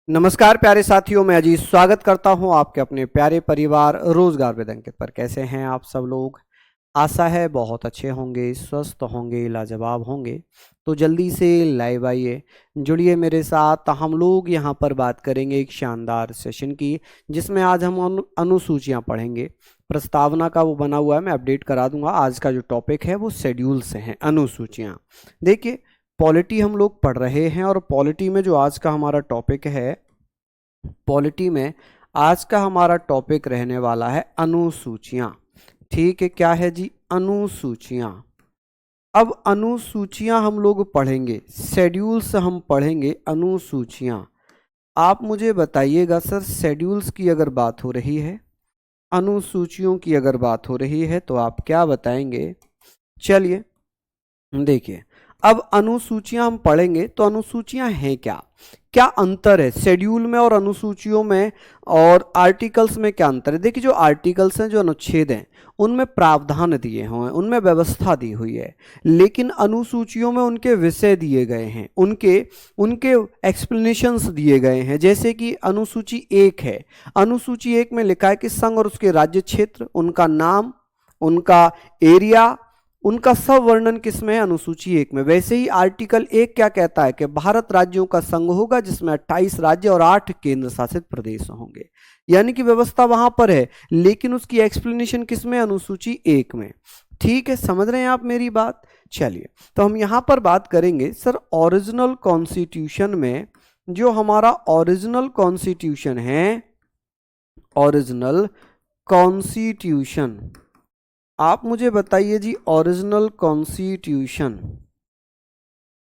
नमस्कार प्यारे साथियों, मैं अजीत स्वागत करता हूं आपके अपने प्यारे परिवार रोजगार विद अंकित पर। कैसे हैं आप सब लोग? आशा है बहुत अच्छे होंगे, स्वस्थ होंगे, लाजवाब होंगे। तो जल्दी से लाइव आइए, जुड़िए मेरे साथ। हम लोग यहां पर बात करेंगे एक शानदार सेशन की, जिसमें आज हम अनुसूचियां पढ़ेंगे। प्रस्तावना का वो बना हुआ है, मैं अपडेट करा दूंगा। आज का जो टॉपिक है वो शेड्यूल से है, अनुसूचियां। देखिए, पॉलिटी हम लोग पढ़ रहे हैं और पॉलिटी में जो आज का हमारा टॉपिक है, पॉलिटी में आज का हमारा टॉपिक रहने वाला है अनुसूचियां। ठीक है, क्या है जी? अनुसूचियां। अब अनुसूचियां हम लोग पढ़ेंगे, शेड्यूल्स हम पढ़ेंगे, अनुसूचियां। आप मुझे बताइएगा सर, शेड्यूल्स की अगर बात हो रही है, अनुसूचियों की अगर बात हो रही है, तो आप क्या बताएंगे? चलिए देखिए, अब अनुसूचियां हम पढ़ेंगे तो अनुसूचियां हैं क्या, क्या अंतर है शेड्यूल में और अनुसूचियों में, और आर्टिकल्स में क्या अंतर है। देखिए, जो आर्टिकल्स हैं, जो अनुच्छेद हैं, उनमें प्रावधान दिए हुए हैं, उनमें व्यवस्था दी हुई है, लेकिन अनुसूचियों में उनके विषय दिए गए हैं, उनके उनके एक्सप्लेनेशंस दिए गए हैं। जैसे कि अनुसूची 1 है, अनुसूची 1 में लिखा है कि संघ और उसके राज्य क्षेत्र, उनका नाम, उनका एरिया, उनका सब वर्णन किसमें है? अनुसूची 1 में। वैसे ही आर्टिकल 1 क्या कहता है कि भारत राज्यों का संघ होगा, जिसमें 28 राज्य और 8 केंद्र शासित प्रदेश होंगे। यानी कि व्यवस्था वहां पर है, लेकिन उसकी एक्सप्लेनेशन किसमें? अनुसूची 1 में। ठीक है, समझ रहे हैं आप मेरी बात? चलिए, तो हम यहां पर बात करेंगे सर, ओरिजिनल कॉन्स्टिट्यूशन में, जो हमारा ओरिजिनल कॉन्स्टिट्यूशन है, ओरिजिनल कॉन्स्टिट्यूशन, आप मुझे बताइए जी, ओरिजिनल कॉन्स्टिट्यूशन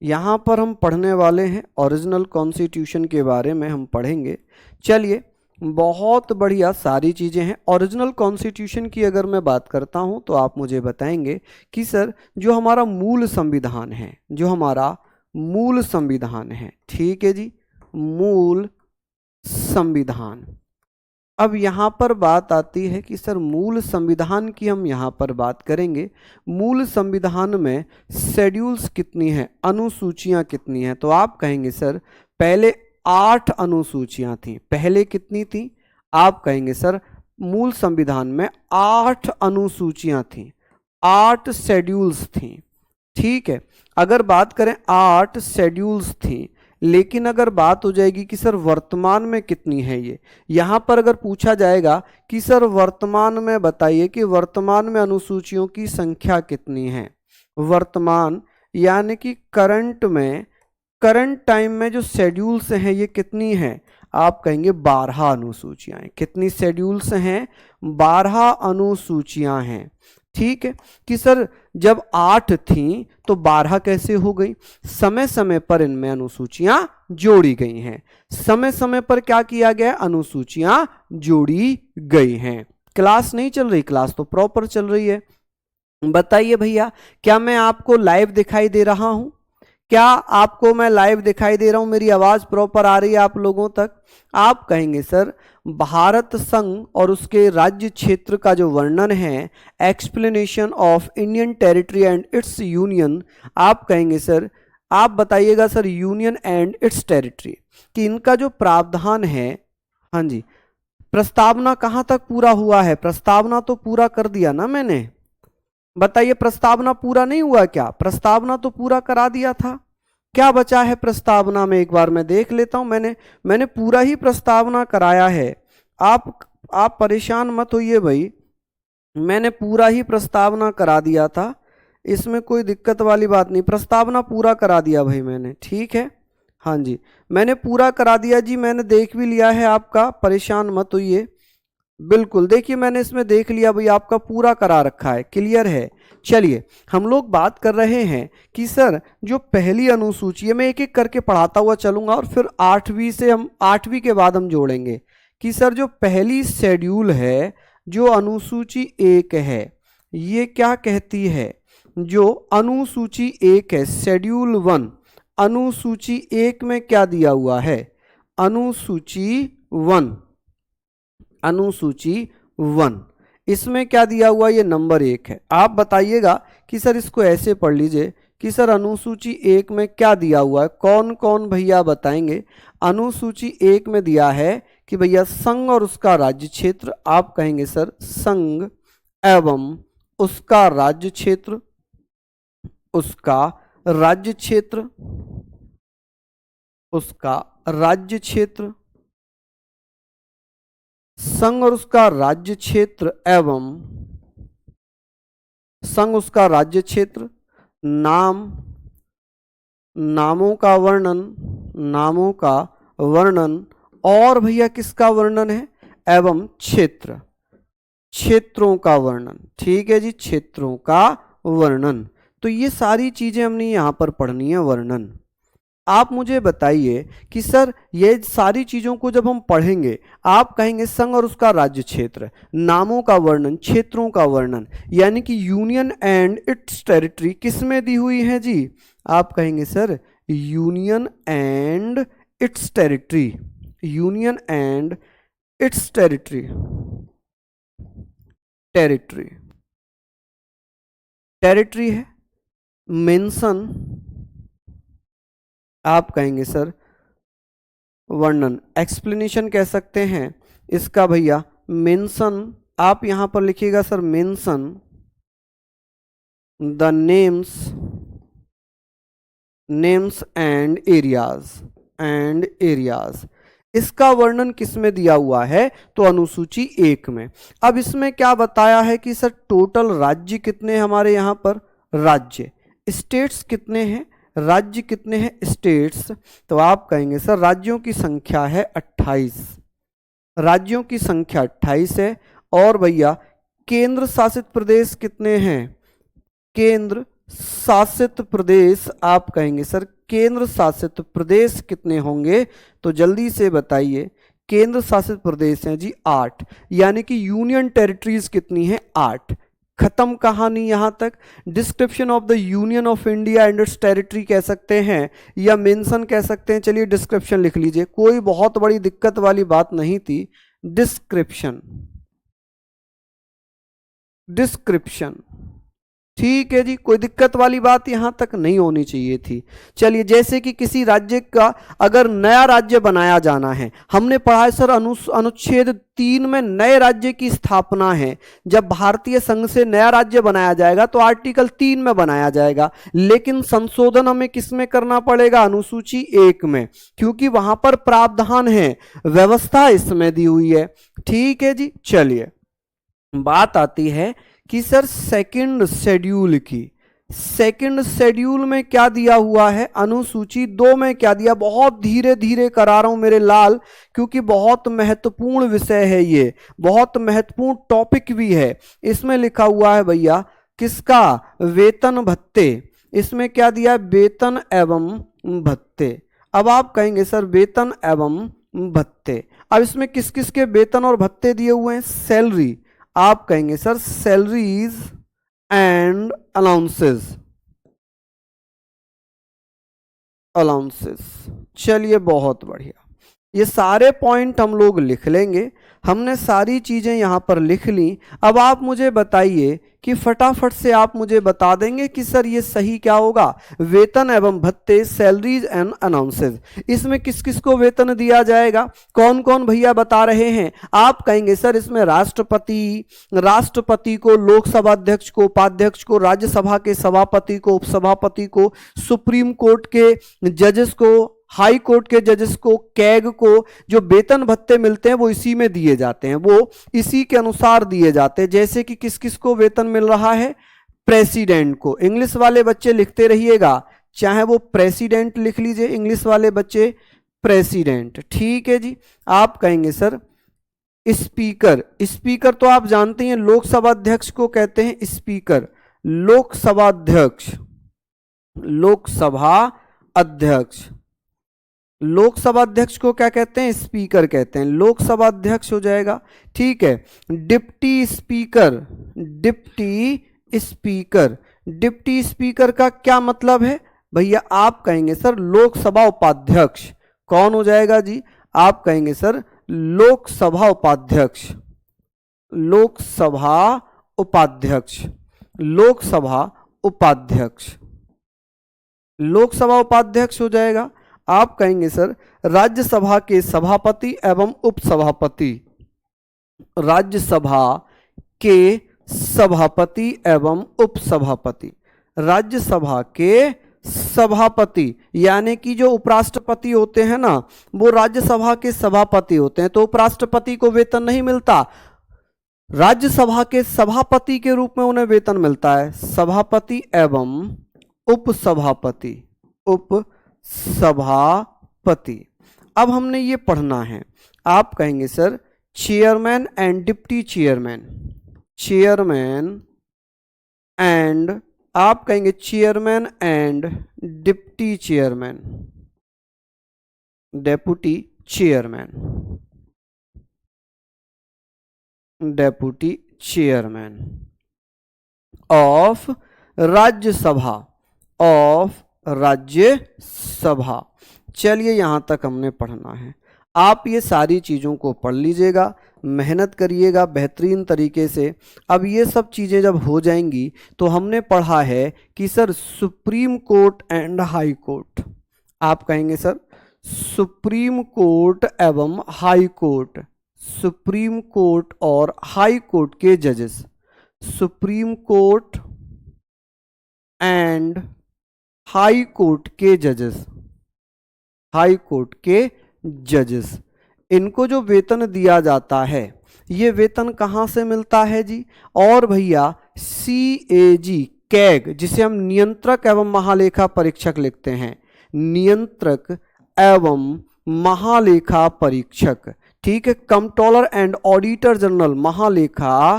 यहां पर हम पढ़ने वाले हैं, ओरिजिनल कॉन्स्टिट्यूशन के बारे में हम पढ़ेंगे। चलिए, बहुत बढ़िया सारी चीजें हैं। ओरिजिनल कॉन्स्टिट्यूशन की अगर मैं बात करता हूं, तो आप मुझे बताएंगे कि सर, जो हमारा मूल संविधान है, जो हमारा मूल संविधान है, ठीक है जी, मूल संविधान। अब यहाँ पर बात आती है कि सर, मूल संविधान की हम यहाँ पर बात करेंगे। मूल संविधान में शेड्यूल्स कितनी हैं, अनुसूचियाँ कितनी हैं? तो आप कहेंगे सर, पहले 8 अनुसूचियाँ थी। पहले कितनी थी? आप कहेंगे सर, मूल संविधान में 8 अनुसूचियाँ थी, 8 शेड्यूल्स थी। ठीक है, अगर बात करें 8 शेड्यूल्स थी, लेकिन अगर बात हो जाएगी कि सर वर्तमान में कितनी है, ये यहां पर अगर पूछा जाएगा कि सर वर्तमान में बताइए कि वर्तमान में अनुसूचियों की संख्या कितनी है, वर्तमान यानी कि करंट में, करंट टाइम में जो शेड्यूल्स हैं ये कितनी हैं? आप कहेंगे 12 अनुसूचियां हैं। कितनी शेड्यूल्स हैं? 12 अनुसूचियां हैं। ठीक है, कि सर जब 8 थी तो 12 कैसे हो गई? समय समय पर इनमें अनुसूचियां जोड़ी गई हैं। समय समय पर क्या किया गया? अनुसूचियां जोड़ी गई हैं। क्लास नहीं चल रही? क्लास तो प्रॉपर चल रही है। बताइए भैया, क्या मैं आपको लाइव दिखाई दे रहा हूं? क्या आपको मैं लाइव दिखाई दे रहा हूं? मेरी आवाज प्रॉपर आ रही है आप लोगों तक? आप कहेंगे सर, भारत संघ और उसके राज्य क्षेत्र का जो वर्णन है, explanation of Indian territory and it's union, आप कहेंगे सर, आप बताइएगा sir, union and it's territory, कि इनका जो प्रावधान है, हाँ जी, प्रस्तावना कहां तक पूरा हुआ है? प्रस्तावना तो पूरा कर दिया ना मैंने। बताइए, प्रस्तावना पूरा नहीं हुआ क्या? प्रस्तावना तो पूरा करा दिया था। क्या बचा है प्रस्तावना में? एक बार मैं देख लेता हूं। मैंने पूरा ही प्रस्तावना कराया है। आप परेशान मत होइए भाई, मैंने पूरा ही प्रस्तावना करा दिया था, इसमें कोई दिक्कत वाली बात नहीं। प्रस्तावना पूरा करा दिया भाई मैंने, ठीक है, हाँ जी, मैंने पूरा करा दिया जी, मैंने देख भी लिया है आपका, परेशान मत होइए। बिल्कुल, देखिए मैंने इसमें देख लिया भाई, आपका पूरा करा रखा है, क्लियर है। चलिए, हम लोग बात कर रहे हैं कि सर, जो पहली अनुसूची है, मैं एक एक करके पढ़ाता हुआ चलूंगा और फिर 8वीं से हम 8वीं के बाद हम जोड़ेंगे कि सर, जो पहली शेड्यूल है, जो अनुसूची 1 है, ये क्या कहती है? जो अनुसूची 1 है, शेड्यूल 1, अनुसूची 1 में क्या दिया हुआ है? अनुसूची 1, अनुसूची 1, इसमें क्या दिया हुआ? ये नंबर 1 है। आप बताइएगा कि सर, इसको ऐसे पढ़ लीजिए कि सर अनुसूची 1 में क्या दिया हुआ है, कौन कौन भैया बताएंगे। अनुसूची 1 में दिया है कि भैया संघ और उसका राज्य क्षेत्र, आप कहेंगे सर संघ एवं उसका राज्य क्षेत्र, उसका राज्य क्षेत्र, उसका राज्य क्षेत्र, संघ और उसका राज्य क्षेत्र एवं संघ उसका राज्य क्षेत्र, नाम, नामों का वर्णन, नामों का वर्णन, और भैया किसका वर्णन है, एवं क्षेत्र, क्षेत्रों का वर्णन। ठीक है जी, क्षेत्रों का वर्णन। तो ये सारी चीजें हमने यहां पर पढ़नी है, वर्णन। आप मुझे बताइए कि सर ये सारी चीजों को जब हम पढ़ेंगे, आप कहेंगे संघ और उसका राज्य क्षेत्र, नामों का वर्णन, क्षेत्रों का वर्णन, यानी कि यूनियन एंड इट्स टेरिटरी किस में दी हुई है जी, आप कहेंगे sir union and it's territory, union and it's territory, territory, territory है। मेंशन, आप कहेंगे सर वर्णन, एक्सप्लेनेशन कह सकते हैं इसका भैया मेंशन, आप यहां पर लिखिएगा sir mention the names, names and areas, and areas. इसका वर्णन किस में दिया हुआ है, तो अनुसूची 1 में। अब इसमें क्या बताया है कि सर टोटल राज्य कितने हमारे यहां पर, राज्य, स्टेट्स कितने हैं, राज्य कितने हैं, स्टेट्स, तो आप कहेंगे सर राज्यों की संख्या है 28, राज्यों की संख्या 28 है। और भैया केंद्र शासित प्रदेश कितने हैं, केंद्र शासित प्रदेश, आप कहेंगे सर केंद्र शासित प्रदेश कितने होंगे, तो जल्दी से बताइए। केंद्र शासित प्रदेश हैं जी 8, यानी कि यूनियन टेरिटरीज कितनी है, 8। खत्म कहानी यहां तक। Description of the union of India and it's territory कह सकते हैं या मेंशन कह सकते हैं, चलिए डिस्क्रिप्शन लिख लीजिए, कोई बहुत बड़ी दिक्कत वाली बात नहीं थी। डिस्क्रिप्शन, डिस्क्रिप्शन, ठीक है जी, कोई दिक्कत वाली बात यहां तक नहीं होनी चाहिए थी। चलिए जैसे कि किसी राज्य का अगर नया राज्य बनाया जाना है, हमने पढ़ा है सर अनुच्छेद 3 में नए राज्य की स्थापना है। जब भारतीय संघ से नया राज्य बनाया जाएगा तो आर्टिकल 3 में बनाया जाएगा, लेकिन संशोधन हमें किस में करना पड़ेगा, अनुसूची 1 में, क्योंकि वहां पर प्रावधान है, व्यवस्था इसमें दी हुई है। ठीक है जी, चलिए बात आती है कि सर सेकंड शेड्यूल की। सेकंड शेड्यूल में क्या दिया हुआ है, अनुसूची 2 में क्या दिया, बहुत धीरे धीरे करा रहा हूं मेरे लाल, क्योंकि बहुत महत्वपूर्ण विषय है, ये बहुत महत्वपूर्ण टॉपिक भी है। इसमें लिखा हुआ है भैया किसका, वेतन भत्ते। इसमें क्या दिया, वेतन एवं भत्ते। अब आप कहेंगे सर वेतन एवं भत्ते, अब इसमें किस किस के वेतन और भत्ते दिए हुए हैं, सैलरी, आप कहेंगे sir salaries and allowances, allowances. चलिए बहुत बढ़िया, ये सारे पॉइंट हम लोग लिख लेंगे। हमने सारी चीजें यहां पर लिख ली। अब आप मुझे बताइए कि फटाफट से आप मुझे बता देंगे कि सर ये सही क्या होगा, वेतन एवं भत्ते, सैलरीज एंड अनाउंसेस। इसमें किस किस को वेतन दिया जाएगा, कौन कौन भैया बता रहे हैं, आप कहेंगे सर इसमें राष्ट्रपति, राष्ट्रपति को, लोकसभा अध्यक्ष को, उपाध्यक्ष को, राज्यसभा के सभापति को, उपसभापति को, सुप्रीम कोर्ट के जजेस को, हाई कोर्ट के जजेस को, कैग को, जो वेतन भत्ते मिलते हैं वो इसी में दिए जाते हैं, वो इसी के अनुसार दिए जाते हैं। जैसे कि किस किस को वेतन मिल रहा है, प्रेसिडेंट को, इंग्लिश वाले बच्चे लिखते रहिएगा, चाहे वो प्रेसिडेंट लिख लीजिए, इंग्लिश वाले बच्चे प्रेसिडेंट। ठीक है जी, आप कहेंगे सर स्पीकर, स्पीकर तो आप जानते हैं लोकसभा अध्यक्ष को कहते हैं स्पीकर, लोकसभा अध्यक्ष, लोकसभा अध्यक्ष, लोकसभा अध्यक्ष को क्या कहते हैं, स्पीकर कहते हैं, लोकसभा अध्यक्ष हो जाएगा। ठीक है, deputy speaker, deputy speaker, deputy speaker का क्या मतलब है भैया, आप कहेंगे सर लोकसभा उपाध्यक्ष। कौन हो जाएगा जी, आप कहेंगे सर लोकसभा उपाध्यक्ष, लोकसभा उपाध्यक्ष, लोकसभा उपाध्यक्ष। लोकसभा उपाध्यक्ष हो जाएगा। आप कहेंगे सर राज्यसभा के सभापति एवं उपसभापति, राज्यसभा के सभापति एवं उपसभापति, राज्यसभा के सभापति यानी कि जो उपराष्ट्रपति होते हैं ना वो राज्यसभा के सभापति होते हैं, तो उपराष्ट्रपति को वेतन नहीं मिलता, राज्यसभा के सभापति के रूप में उन्हें वेतन मिलता है। सभापति एवं उपसभापति, उपसभापति। अब हमने ये पढ़ना है, आप कहेंगे sir chairman and deputy chairman, chairman and, आप कहेंगे chairman and deputy chairman, deputy chairman, deputy chairman of Rajya Sabha, of Rajya Sabha. चलिए यहां तक हमने पढ़ना है। आप ये सारी चीज़ों को पढ़ लीजिएगा, मेहनत करिएगा बेहतरीन तरीके से। अब ये सब चीज़ें जब हो जाएंगी तो हमने पढ़ा है कि sir supreme court and high court, आप कहेंगे सर सुप्रीम कोर्ट एवं हाई कोर्ट, सुप्रीम कोर्ट और हाई कोर्ट के जजेस, supreme court and high court के जजेस, हाई कोर्ट के जजेस, इनको जो वेतन दिया जाता है ये वेतन कहाँ से मिलता है जी? और भैया CAG कैग, जिसे हम नियंत्रक एवं महालेखा परीक्षक लिखते हैं, नियंत्रक एवं महालेखा परीक्षक, ठीक है, कंट्रोलर एंड ऑडिटर जनरल, महालेखा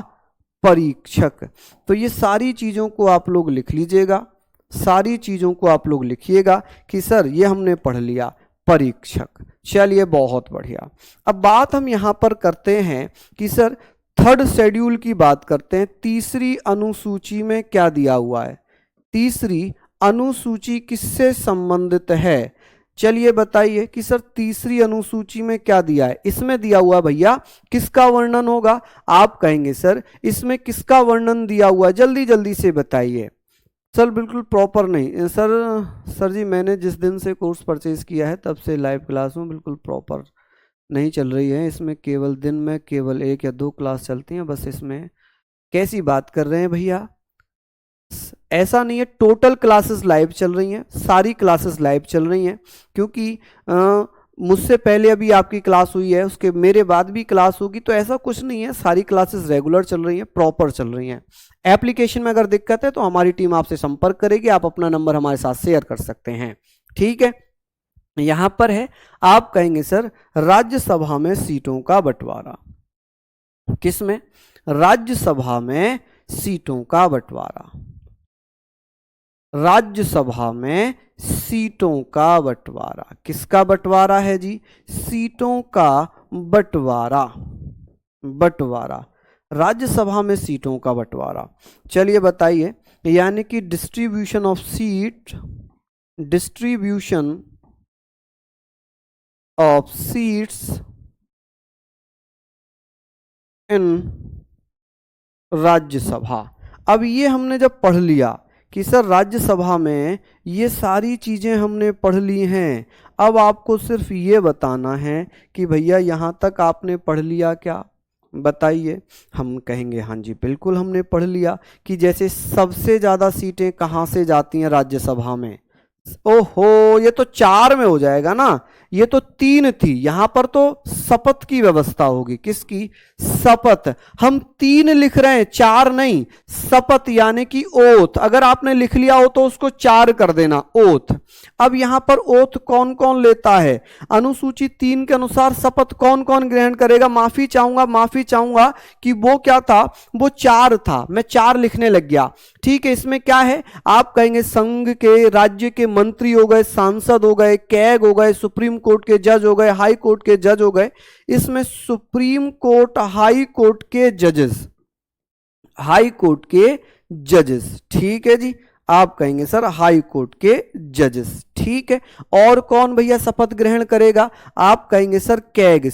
परीक्षक। तो ये सारी चीज़ों को आप लोग लिख लीजिएगा, सारी चीज़ों को आप लोग लिखिएगा कि सर ये हमने पढ़ लिया परीक्षक। चलिए बहुत बढ़िया। अब बात हम यहाँ पर करते हैं कि सर थर्ड शेड्यूल की बात करते हैं। तीसरी अनुसूची में क्या दिया हुआ है? तीसरी अनुसूची किससे संबंधित है? चलिए बताइए कि सर तीसरी अनुसूची में क्या दिया है? इसमें दिया हुआ भैया किसका वर्णन होगा? आप कहेंगे सर इसमें किसका वर्णन दिया हुआ है? जल्दी जल्दी से बताइए। सर बिल्कुल प्रॉपर नहीं सर जी मैंने जिस दिन से कोर्स परचेज किया है तब से लाइव क्लास में बिल्कुल प्रॉपर नहीं चल रही है। इसमें केवल दिन में केवल 1 या 2 क्लास चलती हैं बस। इसमें कैसी बात कर रहे हैं भैया? ऐसा नहीं है, टोटल क्लासेस लाइव चल रही हैं, सारी क्लासेस लाइव चल रही हैं, क्योंकि मुझसे पहले अभी आपकी क्लास हुई है, उसके मेरे बाद भी क्लास होगी, तो ऐसा कुछ नहीं है, सारी क्लासेस रेगुलर चल रही हैं, प्रॉपर चल रही हैं। एप्लीकेशन में अगर दिक्कत है तो हमारी टीम आपसे संपर्क करेगी, आप अपना नंबर हमारे साथ शेयर कर सकते हैं, ठीक है। यहां पर है, आप कहेंगे सर राज्यसभा में सीटों का बंटवारा, किसमें? राज्यसभा में सीटों का बंटवारा, राज्यसभा में सीटों का बंटवारा। किसका बंटवारा है जी? सीटों का बंटवारा, बंटवारा, राज्यसभा में सीटों का बंटवारा। चलिए बताइए, यानी कि distribution of seat, distribution of seats in Rajya Sabha. अब ये हमने जब पढ़ लिया कि सर राज्यसभा में ये सारी चीज़ें हमने पढ़ ली हैं, अब आपको सिर्फ ये बताना है कि भैया यहाँ तक आपने पढ़ लिया क्या? बताइए। हम कहेंगे हाँ जी बिल्कुल हमने पढ़ लिया कि जैसे सबसे ज़्यादा सीटें कहाँ से जाती हैं राज्यसभा में? ओहो, ये तो 4 में हो जाएगा ना, ये तो 3 थी, यहां पर तो शपथ की व्यवस्था होगी। किसकी? शपथ। हम 3 लिख रहे हैं, 4 नहीं। शपथ यानी कि ओथ, अगर आपने लिख लिया हो तो उसको 4 कर देना, ओथ। अब यहां पर ओथ कौन कौन लेता है? अनुसूची 3 के अनुसार शपथ कौन कौन ग्रहण करेगा? माफी चाहूंगा कि वो क्या था, वो 4 था, मैं 4 लिखने लग गया, ठीक है। इसमें क्या है? आप कहेंगे संघ के, राज्य के मंत्री हो गए, सांसद हो गए, कैग हो गए, सुप्रीम कोर्ट के जज हो गए, हाई कोर्ट के जज हो गए। इसमें सुप्रीम कोर्ट, हाई कोर्ट के जजेस, हाई कोर्ट के जजेस, ठीक है जी। आप कहेंगे सर हाई कोर्ट के जजेस, ठीक है। और कौन भैया शपथ ग्रहण करेगा? आप कहेंगे सर कैग,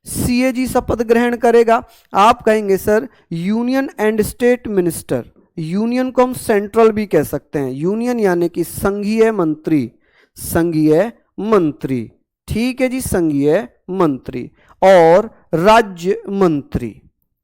CAG शपथ ग्रहण करेगा। आप कहेंगे sir union and state minister, union को हम सेंट्रल भी कह सकते हैं। यूनियन यानी कि संघीय मंत्री, संघीय मंत्री, ठीक है जी, संघीय मंत्री। और राज्य मंत्री,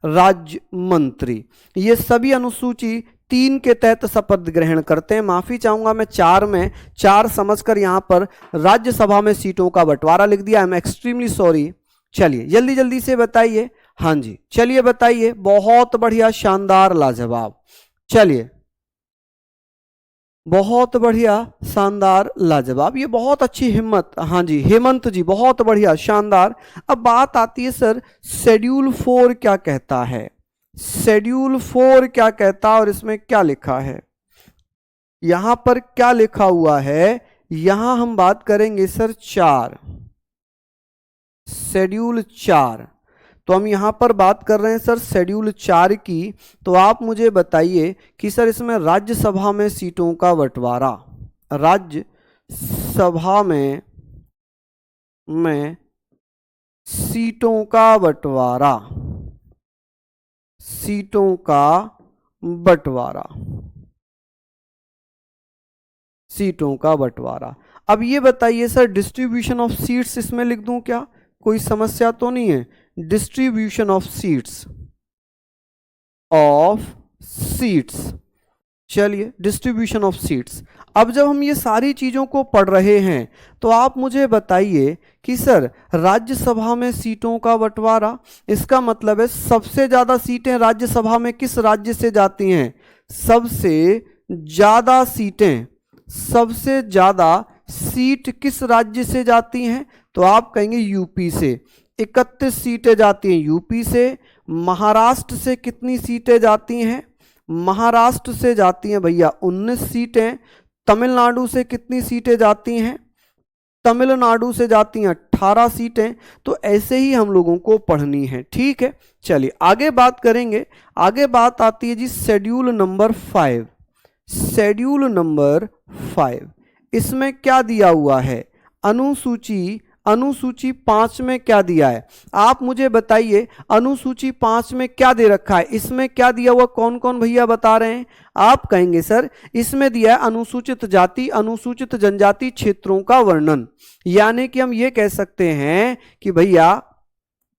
राज्य मंत्री, ये सभी अनुसूची 3 के तहत शपथ ग्रहण करते हैं। माफी चाहूंगा मैं 4 में 4 समझकर यहां पर राज्यसभा में सीटों का बंटवारा लिख दिया। I am extremely sorry. चलिए जल्दी जल्दी से बताइए। हाँ जी चलिए बताइए। बहुत बढ़िया, शानदार, लाजवाब। चलिए बहुत बढ़िया, शानदार, लाजवाब, ये बहुत अच्छी हिम्मत। हाँ जी हेमंत जी बहुत बढ़िया, शानदार। अब बात आती है सर शेड्यूल 4 क्या कहता है। शेड्यूल 4 क्या कहता है और इसमें क्या लिखा है, यहां पर क्या लिखा हुआ है। यहां हम बात करेंगे सर 4, शेड्यूल 4। तो हम यहां पर बात कर रहे हैं सर शेड्यूल 4 की। तो आप मुझे बताइए कि सर इसमें राज्यसभा में सीटों का बंटवारा, राज्यसभा में सीटों का बंटवारा, सीटों का बंटवारा, सीटों का बंटवारा। अब ये बताइए सर डिस्ट्रीब्यूशन ऑफ सीट्स इसमें लिख दूं क्या, कोई समस्या तो नहीं है। डिस्ट्रीब्यूशन ऑफ सीट्स, चलिए डिस्ट्रीब्यूशन ऑफ सीट्स। अब जब हम ये सारी चीजों को पढ़ रहे हैं तो आप मुझे बताइए कि सर राज्यसभा में सीटों का बंटवारा, इसका मतलब है सबसे ज्यादा सीटें राज्यसभा में किस राज्य से जाती हैं। सबसे ज्यादा सीटें, सबसे ज्यादा सीट किस राज्य से जाती हैं, तो आप कहेंगे यूपी से। 31 सीटें जाती हैं यूपी से। महाराष्ट्र से कितनी सीटें जाती हैं, महाराष्ट्र से जाती हैं भैया 19 सीटें। तमिलनाडु से कितनी सीटें जाती हैं, तमिलनाडु से जाती हैं 18 सीटें। तो ऐसे ही हम लोगों को पढ़नी है, ठीक है। चलिए आगे बात करेंगे। आगे बात आती है जी शेड्यूल नंबर 5। शेड्यूल नंबर 5, इसमें क्या दिया हुआ है, अनुसूची, अनुसूची 5 में क्या दिया है, आप मुझे बताइए। अनुसूची 5 में क्या दे रखा है, इसमें क्या दिया हुआ, कौन कौन भैया बता रहे हैं। आप कहेंगे सर इसमें दिया है अनुसूचित जाति, अनुसूचित जनजाति क्षेत्रों का वर्णन। यानी कि हम ये कह सकते हैं कि भैया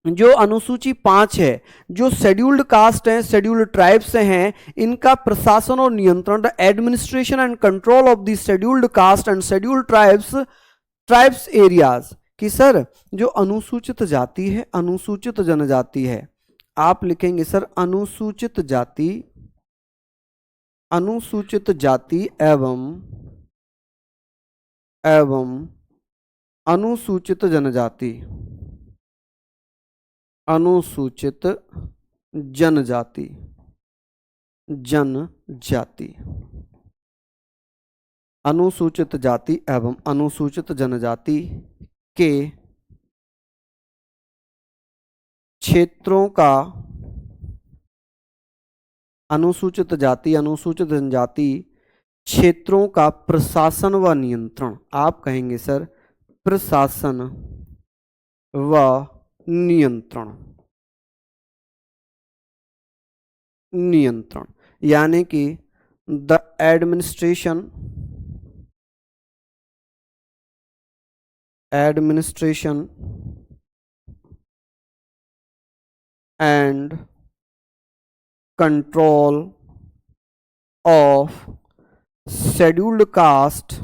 जो अनुसूची 5 है, जो शेड्यूल्ड कास्ट हैं, शेड्यूल्ड ट्राइब्स हैं, इनका प्रशासन और नियंत्रण, administration and control of the scheduled caste and scheduled tribes areas, कि सर जो अनुसूचित जाति है, अनुसूचित जनजाति है, आप लिखेंगे सर अनुसूचित जाति, अनुसूचित जाति एवं अनुसूचित जनजाति, अनुसूचित जनजाति, जनजाति, अनुसूचित जाति एवं अनुसूचित जनजाति के क्षेत्रों का, अनुसूचित जाति अनुसूचित जनजाति क्षेत्रों का प्रशासन व नियंत्रण, आप कहेंगे सर प्रशासन व नियंत्रण, नियंत्रण यानी कि the administration and control of scheduled castes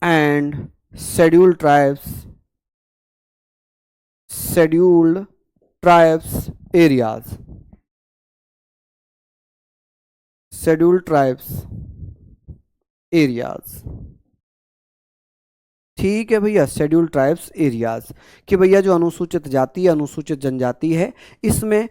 and scheduled tribes areas, scheduled tribes areas, ठीक है भैया, शेड्यूल ट्राइब्स एरियाज, कि भैया जो अनुसूचित जाति अनुसूचित जनजाति है, इसमें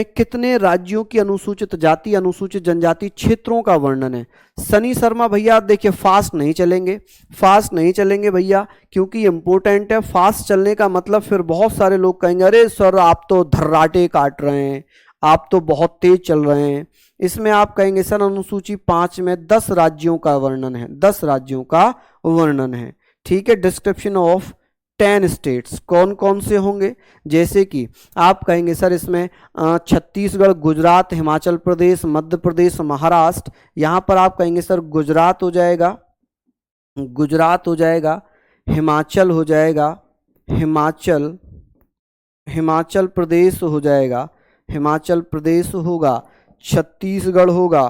कितने राज्यों की अनुसूचित जाति अनुसूचित जनजाति क्षेत्रों का वर्णन है। सनी शर्मा भैया देखिए फास्ट नहीं चलेंगे, फास्ट नहीं चलेंगे भैया, क्योंकि इंपॉर्टेंट है। फास्ट चलने का मतलब फिर बहुत सारे लोग कहेंगे अरे सर आप तो धर्राटे काट रहे हैं, आप तो बहुत तेज चल रहे हैं। इसमें आप कहेंगे सर अनुसूची 5 में 10 राज्यों का वर्णन है, 10 राज्यों का वर्णन है, ठीक है। डिस्क्रिप्शन ऑफ 10 स्टेट्स कौन कौन से होंगे, जैसे कि आप कहेंगे सर इसमें छत्तीसगढ़, गुजरात, हिमाचल प्रदेश, मध्य प्रदेश, महाराष्ट्र। यहाँ पर आप कहेंगे सर गुजरात हो जाएगा, गुजरात हो जाएगा, हिमाचल हो जाएगा, हिमाचल, हिमाचल प्रदेश हो जाएगा, हिमाचल प्रदेश होगा, छत्तीसगढ़ होगा,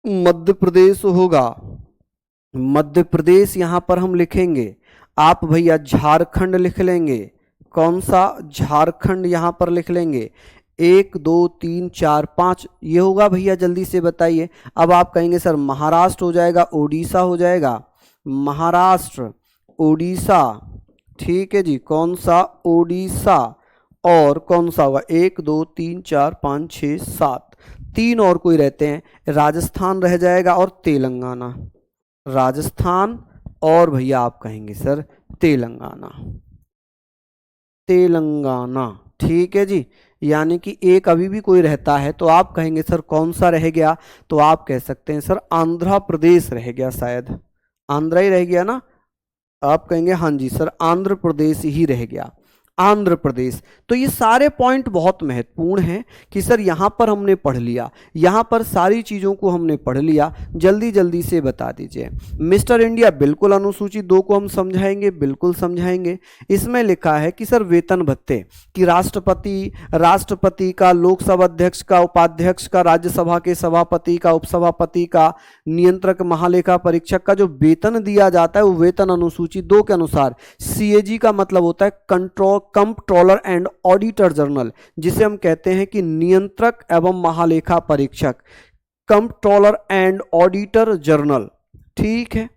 मध्य प्रदेश होगा, मध्य प्रदेश यहां पर हम लिखेंगे। आप भैया झारखंड लिख लेंगे, कौन सा, झारखंड यहां पर लिख लेंगे। 1 2 3 4 5 ये होगा भैया, जल्दी से बताइए। अब आप कहेंगे सर महाराष्ट्र हो जाएगा, उड़ीसा हो जाएगा, महाराष्ट्र, उड़ीसा, ठीक है जी, कौन सा, उड़ीसा। और कौन सा होगा, 1 2 3 4 5 6 7, 3 और कोई रहते हैं, राजस्थान रह जाएगा और तेलंगाना, राजस्थान और भैया आप कहेंगे सर तेलंगाना, तेलंगाना, ठीक है जी। यानी कि एक अभी भी कोई रहता है तो आप कहेंगे सर कौन सा रह गया, तो आप कह सकते हैं सर आंध्र प्रदेश रह गया, शायद आंध्र ही रह गया ना, आप कहेंगे हाँ जी सर आंध्र प्रदेश ही रह गया, आंध्र प्रदेश। तो ये सारे पॉइंट बहुत महत्वपूर्ण हैं कि सर यहाँ पर हमने पढ़ लिया, यहाँ पर सारी चीज़ों को हमने पढ़ लिया, जल्दी जल्दी से बता दीजिए। मिस्टर इंडिया बिल्कुल अनुसूची 2 को हम समझाएंगे, बिल्कुल समझाएंगे। इसमें लिखा है कि सर वेतन भत्ते कि राष्ट्रपति का, लोकसभा अध्यक्ष का, उपाध्यक्ष का, राज्यसभा के सभापति का, उपसभापति का, नियंत्रक, महालेखा परीक्षक का जो वेतन दिया जाता है वो वेतन अनुसूची 2 के अनुसार। सीएजी का मतलब होता है कंट्रोलर एंड ऑडिटर जनरल, जिसे हम कहते हैं कि नियंत्रक एवं महालेखा परीक्षक, कंट्रोलर एंड ऑडिटर जनरल, ठीक है।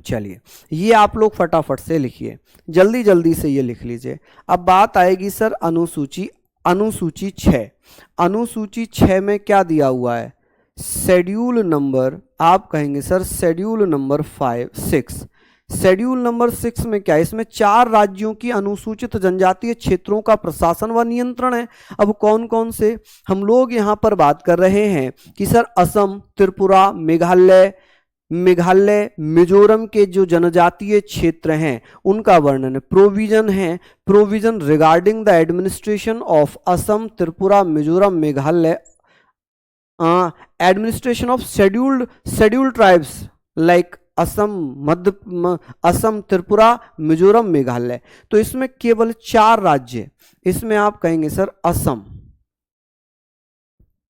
चलिए ये आप लोग फटाफट से लिखिए, जल्दी जल्दी से ये लिख लीजिए। अब बात आएगी सर अनुसूची, अनुसूची 6, अनुसूची 6 में क्या दिया हुआ है, शेड्यूल नंबर, आप कहेंगे sir schedule number 6, schedule number 6 में क्या है, इसमें 4 राज्यों की अनुसूचित जनजातीय क्षेत्रों का प्रशासन व नियंत्रण है। अब कौन कौन से हम लोग यहाँ पर बात कर रहे हैं कि सर असम, त्रिपुरा, मेघालय, मिजोरम के जो जनजातीय क्षेत्र हैं उनका वर्णन, प्रोविजन है, provision regarding the administration of Assam, Tripura, Mizoram, Meghalaya, administration of scheduled tribes like Assam, Tripura, Mizoram, Meghalaya. तो इसमें केवल 4 राज्य, इसमें आप कहेंगे सर असम,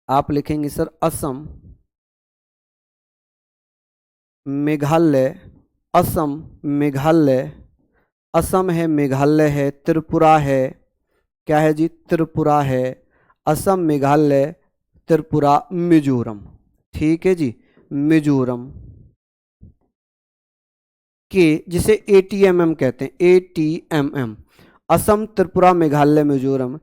आप लिखेंगे सर असम, मेघालय, असम, मेघालय, असम है, मेघालय है, त्रिपुरा है, क्या है जी, त्रिपुरा है, असम, मेघालय, त्रिपुरा, मिजोरम, ठीक है जी, मिजोरम के जिसे ATMM कहते हैं, ATMM, असम, त्रिपुरा, मेघालय, मिजोरम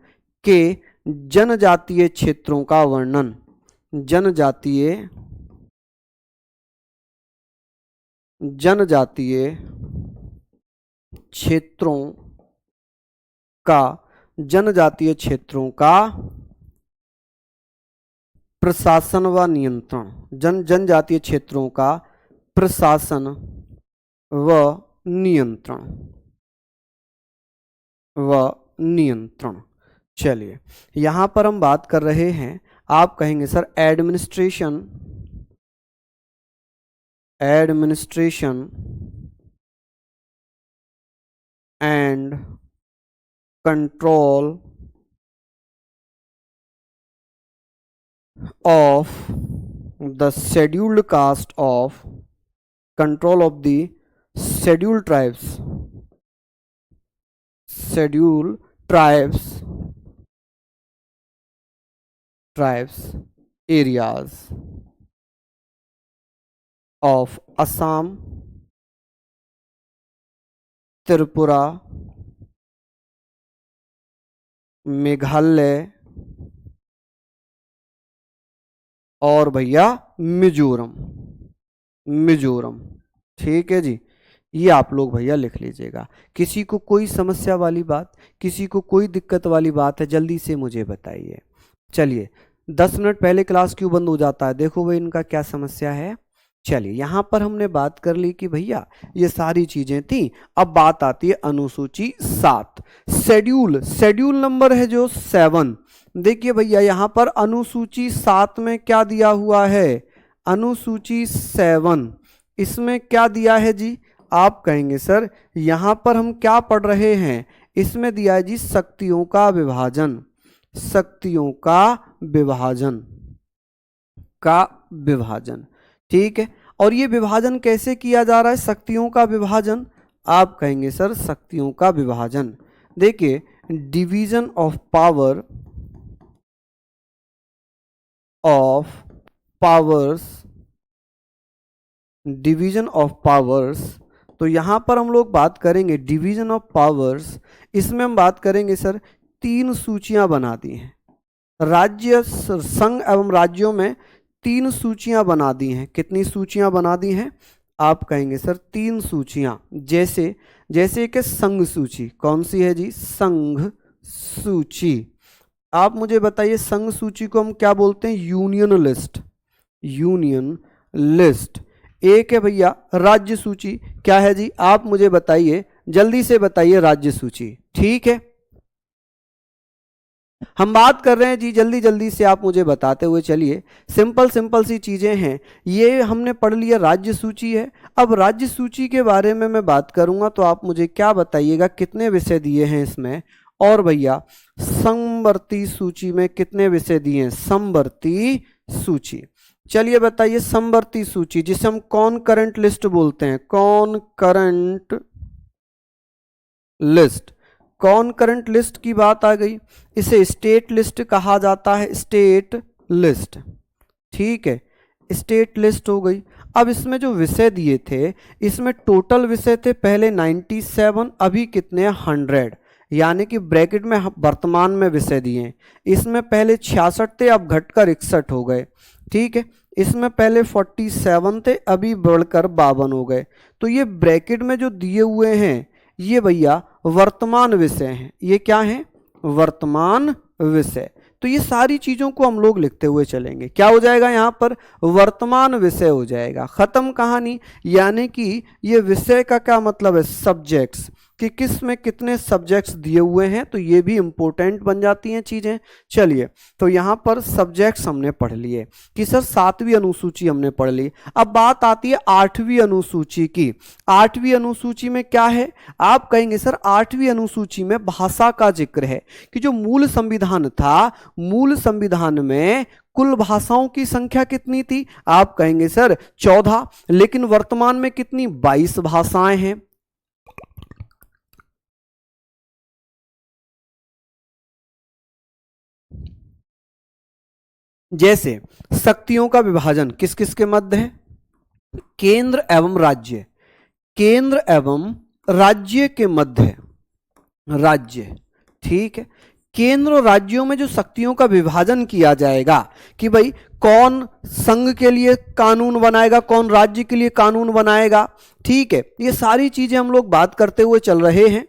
के जनजातीय क्षेत्रों का वर्णन, जनजातीय क्षेत्रों का, जनजातीय क्षेत्रों का प्रशासन व नियंत्रण, जनजातीय क्षेत्रों का प्रशासन व नियंत्रण। चलिए यहां पर हम बात कर रहे हैं, आप कहेंगे sir administration and control of the scheduled caste of control of the scheduled tribes areas of Assam, Tripura, Meghalaya और भैया मिजोरम, ठीक है जी। ये आप लोग भैया लिख लीजिएगा। किसी को कोई समस्या वाली बात, किसी को कोई दिक्कत वाली बात है, जल्दी से मुझे बताइए। चलिए 10 मिनट पहले क्लास क्यों बंद हो जाता है, देखो भाई इनका क्या समस्या है। चलिए यहाँ पर हमने बात कर ली कि भैया ये सारी चीजें थी। अब बात आती है अनुसूची 7, शेड्यूल। शेड्यूल नंबर है जो 7। देखिए भैया यहाँ पर अनुसूची 7 में क्या दिया हुआ है, अनुसूची 7 इसमें क्या दिया है जी। आप कहेंगे सर यहाँ पर हम क्या पढ़ रहे हैं, इसमें दिया है जी शक्तियों का विभाजन, शक्तियों का विभाजन, का विभाजन। ठीक है, और ये विभाजन कैसे किया जा रहा है, शक्तियों का विभाजन। आप कहेंगे सर शक्तियों का विभाजन, देखिए division of power, of powers, division of powers. तो यहां पर हम लोग बात करेंगे डिवीजन ऑफ पावर्स, इसमें हम बात करेंगे सर 3 सूचियां बना दी हैं, राज्य संघ एवं राज्यों में 3 सूचियां बना दी हैं। कितनी सूचियां बना दी हैं, आप कहेंगे सर 3 सूचियां। जैसे जैसे कि संघ सूची, कौन सी है जी, संघ सूची। आप मुझे बताइए संघ सूची को हम क्या बोलते हैं, यूनियन लिस्ट, यूनियन लिस्ट। एक है भैया राज्य सूची, क्या है जी, आप मुझे बताइए, जल्दी से बताइए राज्य सूची। ठीक है, हम बात कर रहे हैं जी, जल्दी जल्दी से आप मुझे बताते हुए चलिए। सिंपल सिंपल सी चीजें हैं, ये हमने पढ़ लिया राज्य सूची है। अब राज्य सूची के बारे में मैं बात करूंगा तो आप मुझे क्या बताइएगा, कितने विषय दिए हैं इसमें। और भैया समवर्ती सूची में कितने विषय दिए हैं, समवर्ती सूची। चलिए बताइए समवर्ती सूची, जिसे हम कॉनकरेंट लिस्ट बोलते हैं, कॉनकरेंट लिस्ट। कॉनकरेंट लिस्ट की बात आ गई, इसे स्टेट लिस्ट कहा जाता है, स्टेट लिस्ट। ठीक है, स्टेट लिस्ट हो गई। अब इसमें जो विषय दिए थे, इसमें टोटल विषय थे पहले 97, अभी कितने हैं 100, यानी कि ब्रैकेट में वर्तमान में विषय दिए। इसमें पहले 66 थे, अब घटकर 61 हो गए। ठीक है, इसमें पहले 47 थे, अभी बढ़कर 52 हो गए। तो ये ब्रैकेट में जो दिए हुए हैं ये भैया वर्तमान विषय हैं, ये क्या हैं, वर्तमान विषय। तो ये सारी चीजों को हम लोग लिखते हुए चलेंगे, क्या हो जाएगा यहाँ पर, वर्तमान विषय हो जाएगा, खत्म कहानी। यानी कि ये विषय का क्या मतलब है, सब्जेक्ट्स, कि किस में कितने सब्जेक्ट्स दिए हुए हैं, तो ये भी इंपॉर्टेंट बन जाती हैं चीजें। चलिए, तो यहाँ पर सब्जेक्ट्स हमने पढ़ लिए कि सर 7वीं अनुसूची हमने पढ़ ली। अब बात आती है 8वीं अनुसूची की। 8वीं अनुसूची में क्या है, आप कहेंगे सर 8वीं अनुसूची में भाषा का जिक्र है, कि जो मूल संविधान था, मूल संविधान में कुल भाषाओं की संख्या कितनी थी, आप कहेंगे सर 14, लेकिन वर्तमान में कितनी, 22 भाषाएं हैं। जैसे शक्तियों का विभाजन किस किस के मध्य है, केंद्र एवं राज्य, केंद्र एवं राज्य के मध्य है, राज्य। ठीक है, केंद्र और राज्यों में जो शक्तियों का विभाजन किया जाएगा, कि भाई कौन संघ के लिए कानून बनाएगा, कौन राज्य के लिए कानून बनाएगा। ठीक है, ये सारी चीजें हम लोग बात करते हुए चल रहे हैं।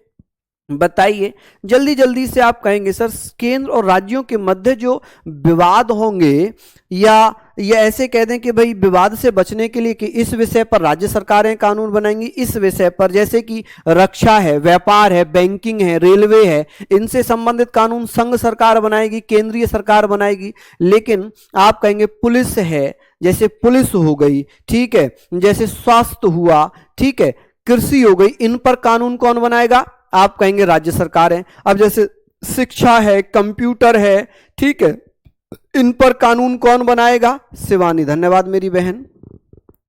बताइए जल्दी जल्दी से, आप कहेंगे सर केंद्र और राज्यों के मध्य जो विवाद होंगे, या ऐसे कह दें कि भाई विवाद से बचने के लिए कि इस विषय पर राज्य सरकारें कानून बनाएंगी, इस विषय पर जैसे कि रक्षा है, व्यापार है, बैंकिंग है, रेलवे है, इनसे संबंधित कानून संघ सरकार बनाएगी, केंद्रीय सरकार बनाएगी। लेकिन आप कहेंगे पुलिस है, जैसे पुलिस हो गई, ठीक है, जैसे स्वास्थ्य हुआ, ठीक है, कृषि हो गई, इन पर कानून कौन बनाएगा, आप कहेंगे राज्य सरकार है। अब जैसे शिक्षा है, कंप्यूटर है, ठीक है, इन पर कानून कौन बनाएगा, शिवानी, धन्यवाद मेरी बहन।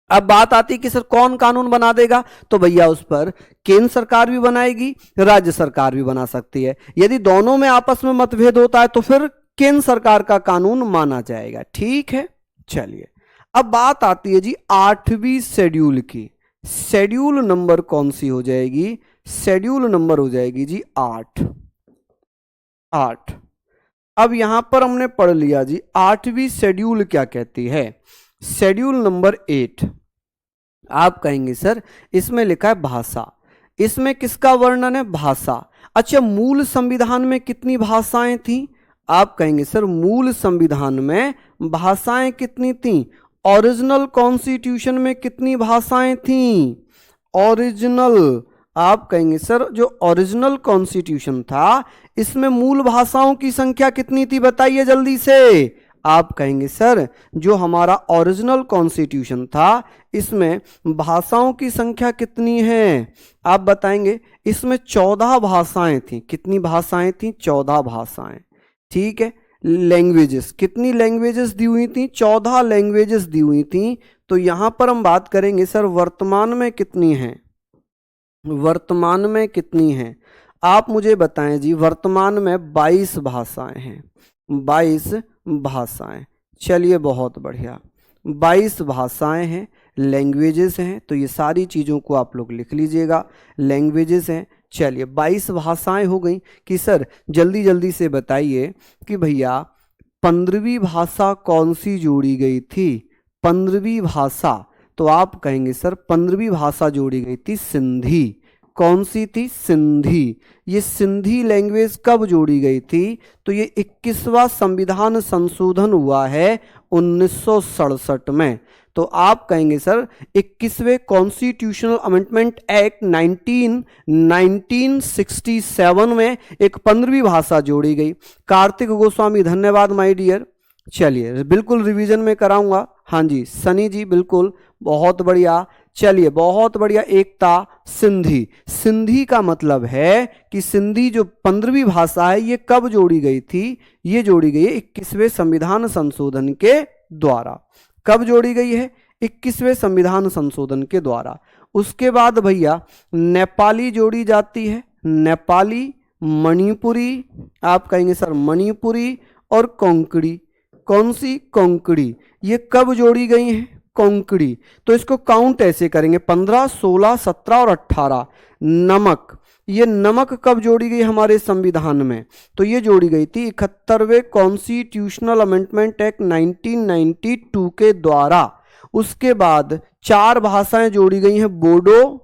अब बात आती है कि सर कौन कानून बना देगा, तो भैया उस पर केंद्र सरकार भी बनाएगी, राज्य सरकार भी बना सकती है। यदि दोनों में आपस में मतभेद होता है तो फिर केंद्र सरकार का कानून माना जाएगा। ठीक है, चलिए अब बात आती है जी 8वीं शेड्यूल की। शेड्यूल नंबर कौन सी हो जाएगी, शेड्यूल नंबर हो जाएगी जी 8। अब यहां पर हमने पढ़ लिया जी 8वीं शेड्यूल क्या कहती है, शेड्यूल नंबर 8। आप कहेंगे सर इसमें लिखा है भाषा, इसमें किसका वर्णन है, भाषा। अच्छा, मूल संविधान में कितनी भाषाएं थी, आप कहेंगे सर मूल संविधान में भाषाएं कितनी थी, ओरिजिनल कॉन्स्टिट्यूशन में कितनी भाषाएं थीं? ओरिजिनल, आप कहेंगे सर जो ओरिजिनल कॉन्स्टिट्यूशन था इसमें मूल भाषाओं की संख्या कितनी थी, बताइए जल्दी से। आप कहेंगे सर जो हमारा ओरिजिनल कॉन्स्टिट्यूशन था इसमें भाषाओं की संख्या कितनी है? आप बताएंगे इसमें 14 भाषाएं थी। कितनी भाषाएं थी? 14 भाषाएं। ठीक है। लैंग्वेजेस, कितनी लैंग्वेजेस दी हुई थी? 14 लैंग्वेजेस दी हुई थी। तो यहां पर हम बात करेंगे सर वर्तमान में कितनी है, वर्तमान में कितनी है? आप मुझे बताएं जी। वर्तमान में 22 भाषाएं हैं, 22 भाषाएं। चलिए बहुत बढ़िया, 22 भाषाएं हैं, लैंग्वेजेस हैं। तो ये सारी चीज़ों को आप लोग लिख लीजिएगा, लैंग्वेजेस हैं। चलिए 22 भाषाएं हो गई कि सर जल्दी जल्दी से बताइए कि भैया 15वीं भाषा कौन सी जोड़ी गई थी? 15वीं भाषा, तो आप कहेंगे सर 15वीं भाषा जोड़ी गई थी सिंधी। कौन सी थी? सिंधी। ये सिंधी लैंग्वेज कब जोड़ी गई थी? तो ये 21वां संविधान संशोधन हुआ है 1967 में। तो आप कहेंगे सर 21वें कॉन्स्टिट्यूशनल अमेंडमेंट एक्ट 1967 में एक 15वीं भाषा जोड़ी गई। कार्तिक गोस्वामी धन्यवाद माय डियर। चलिए बिल्कुल रिवीजन में कराऊंगा। हाँ जी सनी जी बिल्कुल, बहुत बढ़िया। चलिए बहुत बढ़िया। एकता, सिंधी। सिंधी का मतलब है कि सिंधी जो 15वीं भाषा है ये कब जोड़ी गई थी? ये जोड़ी गई है 21वें संविधान संशोधन के द्वारा। कब जोड़ी गई है? 21वें संविधान संशोधन के द्वारा। उसके बाद भैया नेपाली जोड़ी जाती है। नेपाली, मणिपुरी, आप कहेंगे सर मणिपुरी, और कोंकणी। कौन सी? कोंकणी। ये कब जोड़ी गई हैं? कोंकणी। तो इसको काउंट ऐसे करेंगे 15, 16, 17 और 18। नमक, ये नमक कब जोड़ी गई हमारे संविधान में? तो ये जोड़ी गई थी 71वें कॉन्स्टिट्यूशनल अमेंडमेंट एक्ट 1992 के द्वारा। उसके बाद 4 भाषाएं जोड़ी गई हैं। बोडो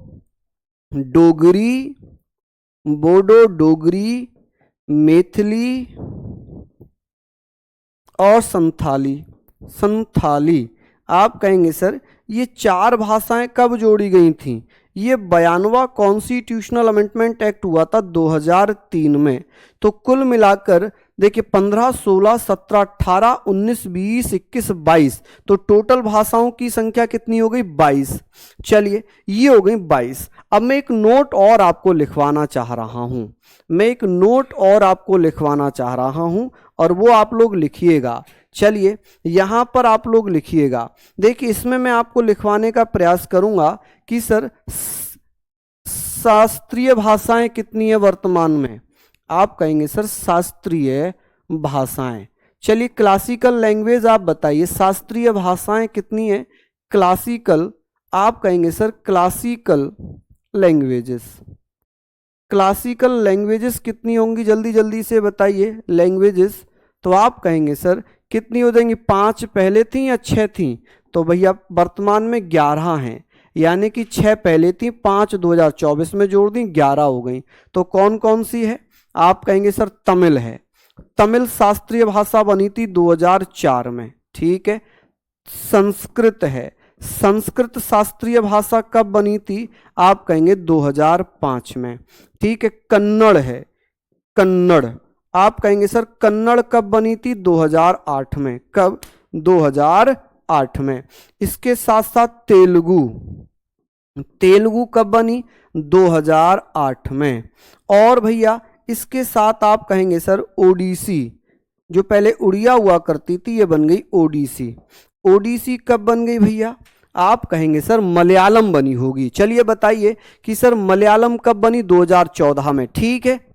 डोगरी, मैथिली और संथाली। आप कहेंगे सर ये 4 भाषाएं कब जोड़ी गई थीं? ये 92वां कॉन्स्टिट्यूशनल अमेंडमेंट एक्ट हुआ था 2003 में। तो कुल मिलाकर देखिए 15, 16, 17, 18, 19, 20, 21, 22। तो टोटल भाषाओं की संख्या कितनी हो गई? 22। चलिए ये हो गई 22। अब मैं एक नोट और आपको लिखवाना चाह रहा हूं, और वो आप लोग लिखिएगा। चलिए यहां पर आप लोग लिखिएगा। देखिए इसमें मैं आपको लिखवाने का प्रयास करूंगा कि सर शास्त्रीय भाषाएं कितनी है वर्तमान में? आप कहेंगे सर शास्त्रीय भाषाएं। चलिए क्लासिकल लैंग्वेज आप बताइए, शास्त्रीय भाषाएं कितनी है? क्लासिकल, आप कहेंगे सर क्लासिकल लैंग्वेजेस कितनी होंगी? जल्दी जल्दी से बताइए लैंग्वेजेस। तो आप कहेंगे सर कितनी हो जाएंगी? 5 पहले थी या 6 थी? तो भैया वर्तमान में 11 हैं, यानी कि 6 पहले थी, 5 2024 में जोड़ दी, 11 हो गई। तो कौन कौन सी है? आप कहेंगे सर तमिल है। तमिल शास्त्रीय भाषा बनी थी 2004 में। ठीक है। संस्कृत है। संस्कृत शास्त्रीय भाषा कब बनी थी? आप कहेंगे 2005 में। ठीक है। कन्नड़ है। कन्नड़, आप कहेंगे सर कन्नड़ कब बनी थी? 2008 में। कब? 2008 में। इसके साथ साथ तेलुगु कब बनी? 2008 में। और भैया इसके साथ आप कहेंगे सर ओडिसी, जो पहले उड़िया हुआ करती थी ये बन गई ओडिसी। ओडिसी कब बन गई भैया? आप कहेंगे सर मलयालम बनी होगी। चलिए बताइए कि सर मलयालम कब बनी? 2014 में। ठीक है।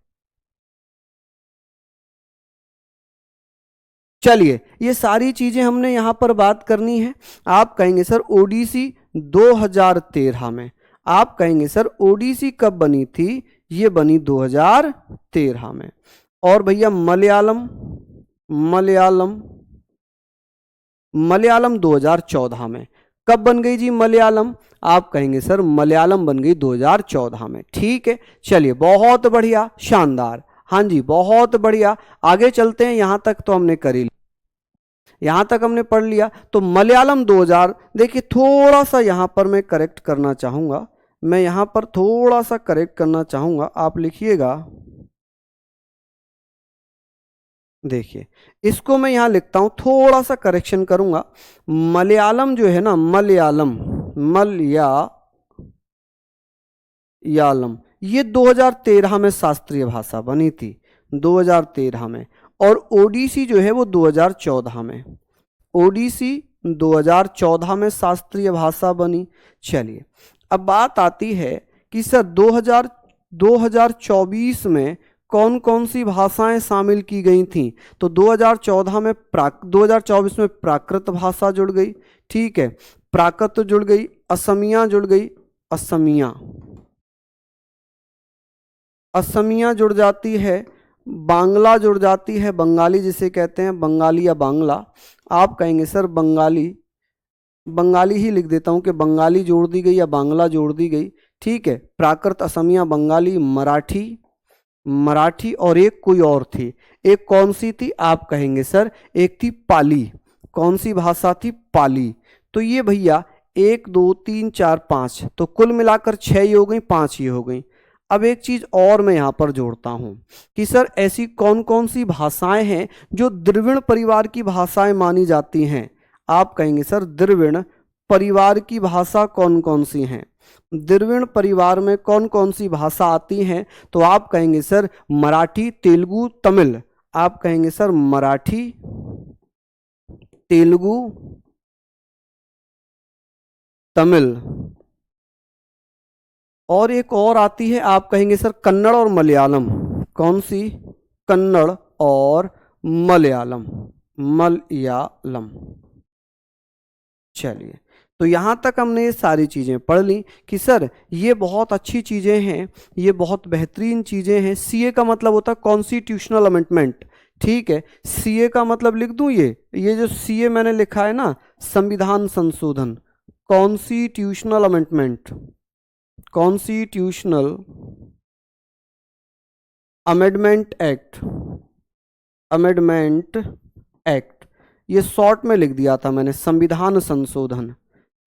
चलिए ये सारी चीजें हमने यहां पर बात करनी है। आप कहेंगे सर ओडिसी 2013 में। आप कहेंगे सर ओडिसी कब बनी थी? ये बनी 2013 में। और भैया मलयालम 2014 में। कब बन गई जी मलयालम? आप कहेंगे सर मलयालम बन गई 2014 में। ठीक है। चलिए बहुत बढ़िया, शानदार। हाँ जी बहुत बढ़िया। आगे चलते हैं, यहां तक तो हमने करी। यहाँ तक हमने पढ़ लिया। तो मलयालम 2000, देखिए थोड़ा सा यहाँ पर मैं करेक्ट करना चाहूँगा, मैं यहाँ पर थोड़ा सा करेक्ट करना चाहूँगा, आप लिखिएगा। देखिए इसको मैं यहाँ लिखता हूँ, थोड़ा सा करेक्शन करूँगा। मलयालम जो है ना, मलयालम ये 2013 में शास्त्रीय भाषा बनी थी, 2013 में। और ओडिसी जो है वो 2014 में, ओडिसी 2014 में शास्त्रीय भाषा बनी। चलिए अब बात आती है कि सर 2024 में कौन कौन सी भाषाएं शामिल की गई थी। तो 2024 में प्राकृत भाषा जुड़ गई, ठीक है, प्राकृत जुड़ गई, असमिया जुड़ गई, असमिया जुड़ जाती है, बांग्ला जुड़ जाती है, बंगाली जिसे कहते हैं, बंगाली या बांग्ला, आप कहेंगे सर बंगाली ही लिख देता हूं कि बंगाली जोड़ दी गई या बांग्ला जोड़ दी गई, ठीक है। प्राकृत, असमिया, बंगाली, मराठी और एक कोई और थी, एक कौन सी थी आप कहेंगे सर, एक थी पाली। कौन सी भाषा थी? पाली। तो ये भैया 1 2 3 4 5, तो कुल मिलाकर 6 ही हो गई, 5 ही हो गई। अब एक चीज और मैं यहां पर जोड़ता हूं कि सर ऐसी कौन कौन सी भाषाएं हैं जो द्रविड़ परिवार की भाषाएं मानी जाती हैं। आप कहेंगे सर द्रविड़ परिवार की भाषा कौन कौन सी हैं, द्रविड़ परिवार में कौन कौन सी भाषा आती हैं। तो आप कहेंगे सर मराठी, तेलुगु, तमिल। आप कहेंगे सर मराठी, तेलुगु, तमिल, और एक और आती है, आप कहेंगे सर कन्नड़ और मलयालम। कौन सी? कन्नड़ और मलयालम, चलिए तो यहाँ तक हमने ये सारी चीज़ें पढ़ ली कि सर ये बहुत अच्छी चीज़ें हैं, ये बहुत बेहतरीन चीज़ें हैं। सीए का मतलब होता है कॉन्स्टिट्यूशनल अमेंडमेंट, ठीक है। सीए का मतलब लिख दूं, ये जो सीए मैंने लिखा है ना, संविधान संशोधन, constitutional amendment, constitutional amendment act, ये शॉर्ट में लिख दिया था मैंने, संविधान संशोधन।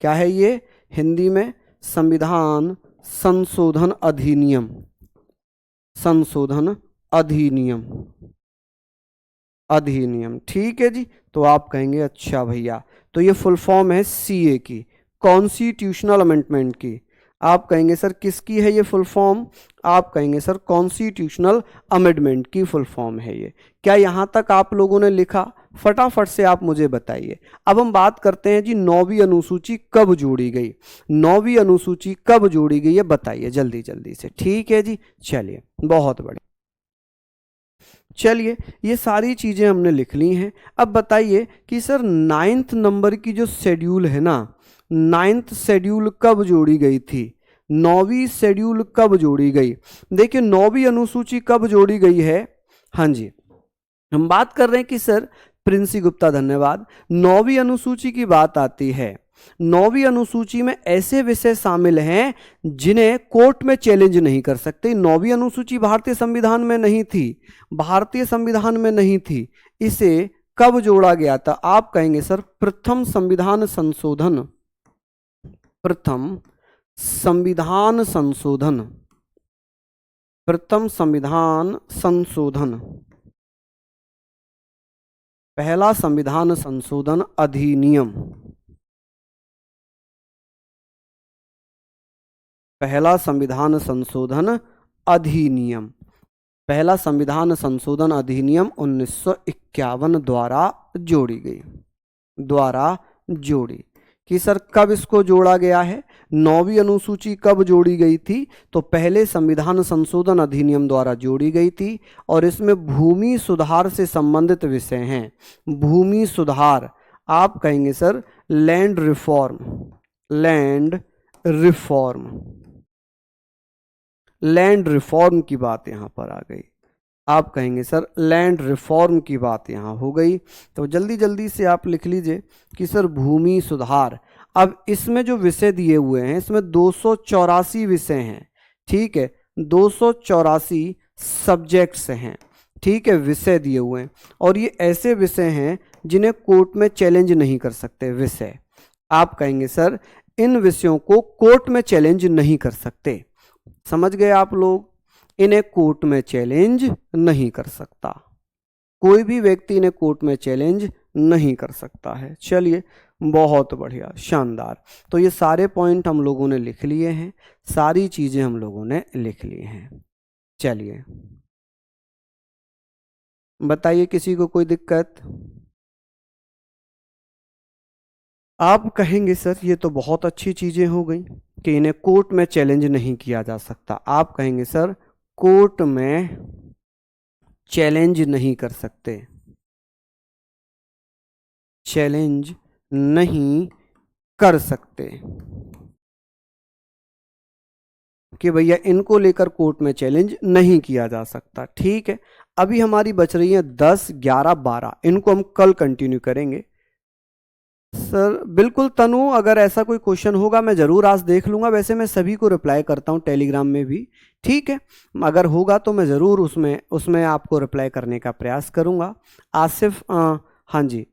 क्या है ये हिंदी में? संविधान संशोधन अधिनियम, अधिनियम, ठीक है जी। तो आप कहेंगे अच्छा भैया, तो ये फुल फॉर्म है सीए की, कॉन्स्टिट्यूशनल अमेंडमेंट की। आप कहेंगे सर किसकी है ये फुल फॉर्म? आप कहेंगे सर कॉन्स्टिट्यूशनल अमेंडमेंट की फुल फॉर्म है ये। क्या यहां तक आप लोगों ने लिखा? फटाफट से आप मुझे बताइए। अब हम बात करते हैं जी 9वीं अनुसूची कब जोड़ी गई, 9वीं अनुसूची कब जोड़ी गई है बताइए जल्दी जल्दी से, ठीक है जी। चलिए बहुत बढ़िया, चलिए ये सारी चीजें हमने लिख ली हैं। अब बताइए कि सर 9th नंबर की जो शेड्यूल है ना, 9th शेड्यूल कब जोड़ी गई थी, 9वीं शेड्यूल कब जोड़ी गई? देखिए 9वीं अनुसूची कब जोड़ी गई है, हाँ जी हम बात कर रहे हैं कि सर प्रिंसी गुप्ता धन्यवाद, 9वीं अनुसूची की बात आती है। 9वीं अनुसूची में ऐसे विषय शामिल हैं जिन्हें कोर्ट में चैलेंज नहीं कर सकते। 9वीं अनुसूची भारतीय संविधान में नहीं थी, भारतीय संविधान में नहीं थी। इसे कब जोड़ा गया था? आप कहेंगे सर प्रथम संविधान संशोधन, प्रथम संविधान संशोधन, प्रथम संविधान संशोधन, पहला संविधान संशोधन अधिनियम, पहला संविधान संशोधन अधिनियम, पहला संविधान संशोधन अधिनियम 1951 द्वारा जोड़ी गई, द्वारा जोड़ी। कि सर कब इसको जोड़ा गया है, 9वीं अनुसूची कब जोड़ी गई थी? तो पहले संविधान संशोधन अधिनियम द्वारा जोड़ी गई थी और इसमें भूमि सुधार से संबंधित विषय हैं। भूमि सुधार, आप कहेंगे sir land reform, land reform, land reform की बात यहां पर आ गई। आप कहेंगे सर लैंड रिफॉर्म की बात यहाँ हो गई। तो जल्दी जल्दी से आप लिख लीजिए कि सर भूमि सुधार। अब इसमें जो विषय दिए हुए हैं इसमें 284 विषय हैं, ठीक है, 284 सब्जेक्ट्स हैं, ठीक है, विषय दिए हुए हैं। और ये ऐसे विषय हैं जिन्हें कोर्ट में चैलेंज नहीं कर सकते विषय। आप कहेंगे सर इन विषयों को कोर्ट में चैलेंज नहीं कर सकते। समझ गए आप लोग, इन्हें कोर्ट में चैलेंज नहीं कर सकता, कोई भी व्यक्ति इन्हें कोर्ट में चैलेंज नहीं कर सकता है। चलिए बहुत बढ़िया, शानदार। तो ये सारे पॉइंट हम लोगों ने लिख लिए हैं, सारी चीजें हम लोगों ने लिख ली हैं। चलिए बताइए किसी को कोई दिक्कत? आप कहेंगे सर ये तो बहुत अच्छी चीजें हो गई कि इन्हें कोर्ट में चैलेंज नहीं किया जा सकता। आप कहेंगे सर कोर्ट में चैलेंज नहीं कर सकते, चैलेंज नहीं कर सकते कि भैया इनको लेकर कोर्ट में चैलेंज नहीं किया जा सकता। ठीक है, अभी हमारी बच रही है 10, 11, 12, इनको हम कल कंटिन्यू करेंगे। सर बिल्कुल तनु, अगर ऐसा कोई क्वेश्चन होगा मैं ज़रूर आज देख लूँगा, वैसे मैं सभी को रिप्लाई करता हूँ टेलीग्राम में भी। ठीक है, अगर होगा तो मैं ज़रूर उसमें आपको रिप्लाई करने का प्रयास करूँगा। आसिफ हाँ जी,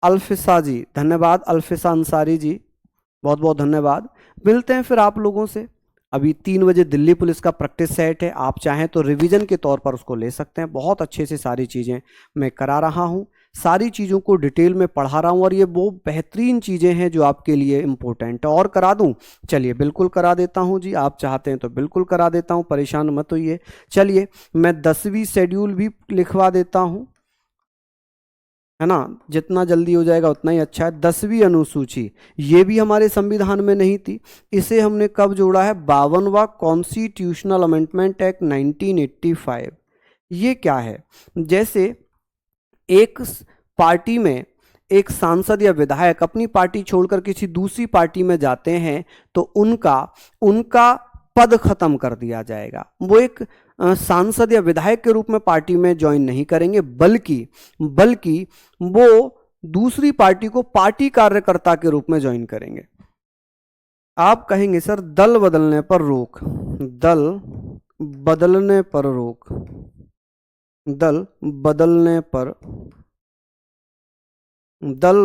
अल्फिसा जी धन्यवाद, अल्फिसा अंसारी जी बहुत बहुत धन्यवाद। मिलते हैं फिर आप लोगों से। अभी 3 बजे दिल्ली पुलिस का प्रैक्टिस सेट है, आप चाहें तो रिवीजन के तौर पर उसको ले सकते हैं। बहुत अच्छे से सारी चीज़ें मैं करा रहा हूँ, सारी चीज़ों को डिटेल में पढ़ा रहा हूँ और ये वो बेहतरीन चीज़ें हैं जो आपके लिए इम्पोर्टेंट है। और करा दूँ? चलिए बिल्कुल करा देता हूँ जी, आप चाहते हैं तो बिल्कुल करा देता हूँ, परेशान मत होइए। चलिए मैं 10वीं शेड्यूल भी लिखवा देता हूँ, है ना, जितना जल्दी हो जाएगा उतना ही अच्छा है। 10वीं अनुसूची ये भी हमारे संविधान में नहीं थी, इसे हमने कब जोड़ा है? 52वां कॉन्स्टिट्यूशनल अमेंडमेंट एक्ट 1985। ये क्या है? जैसे एक पार्टी में एक सांसद या विधायक अपनी पार्टी छोड़कर किसी दूसरी पार्टी में जाते हैं तो उनका पद खत्म कर दिया जाएगा। वो एक सांसद या विधायक के रूप में पार्टी में ज्वाइन नहीं करेंगे, बल्कि वो दूसरी पार्टी को पार्टी कार्यकर्ता के रूप में ज्वाइन करेंगे। आप कहेंगे सर दल बदलने पर रोक, दल बदलने पर रोक, दल